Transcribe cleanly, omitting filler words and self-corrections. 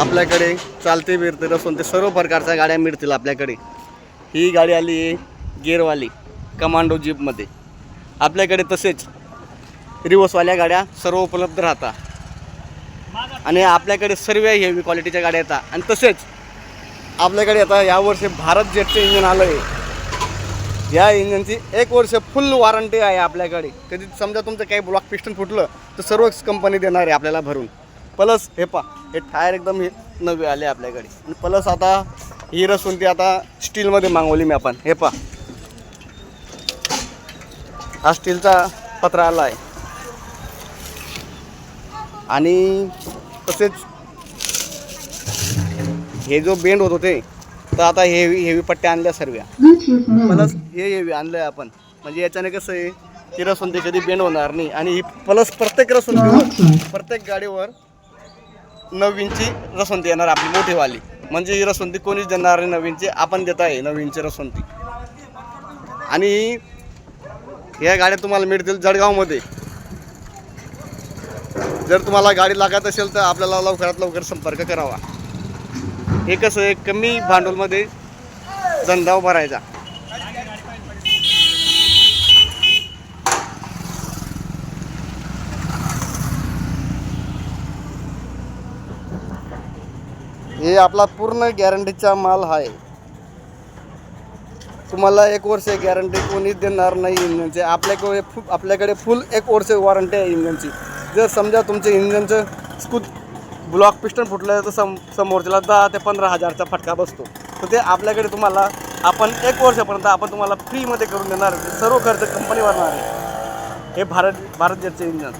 आपल्याकडे चालते फिरते रसवंती सर्व प्रकारच्या गाड्या मिळतील आपल्याकडे। ही गाडी आली आहे गेअरवाली कमांडो जीपमध्ये आपल्याकडे। तसेच रिवर्सवाल्या गाड्या सर्व उपलब्ध राहतात आणि आपल्याकडे सर्व हेवी क्वालिटीच्या गाड्या येतात। आणि तसेच आपल्याकडे आता यावर्षी भारत जेटचे इंजिन आलं आहे। या इंजिनची 1 वर्ष फुल वॉरंटी आहे आपल्याकडे। कधी समजा तुमचं काही ब्लॉक पिस्टन फुटलं तर सर्वच कंपनी देणार आहे आपल्याला भरून। प्लस हे हे टायर एकदम नवे आले आपल्याकडे। आणि प्लस आता ही रसवंती आता स्टीलमध्ये मागवली मी आपण। हे हा स्टीलचा पत्रा आला आहे। आणि तसेच हे जो बेंड होत होते तर आता हेवी पट्ट्या आणल्या सर्व। प्लस हे हेवी आणलं आहे आपण, म्हणजे याच्याने कसं आहे की रसवंती कधी बेंड होणार नाही। आणि ही प्लस प्रत्येक रसवंतीवर प्रत्येक गाडीवर 9 इंची रसवंती येणार आपली मोठीवाली। म्हणजे ही रसवंती कोणीच देणार नाही 9 इंची, आपण देत आहे 9 इंची रसवंती। आणि या गाड्या तुम्हाला मिळतील जळगावमध्ये। जर तुम्हाला गाडी लागत असेल तर आपल्याला लवकरात लवकर संपर्क करावा। हे कसं आहे कमी भांडवलमध्ये धंदा भरायचा। हे आपला पूर्ण गॅरंटीचा माल आहे। तुम्हाला 1 वर्ष गॅरंटी कोणीच देणार नाही इंजिनची। आपल्याकडे फुल 1 वर्ष वॉरंटी आहे इंजिनची। जर समजा तुमच्या इंजिनचं ब्लॉक पिस्टन फुटलं तर समोरच्याला 10 ते 15 हजारचा फटका बसतो। तर ते आपल्याकडे तुम्हाला आपण 1 वर्षापर्यंत आपण तुम्हाला फ्रीमध्ये करून देणार। सर्व खर्च कंपनी भरणार आहे। हे भारत जेटचे इंजिन।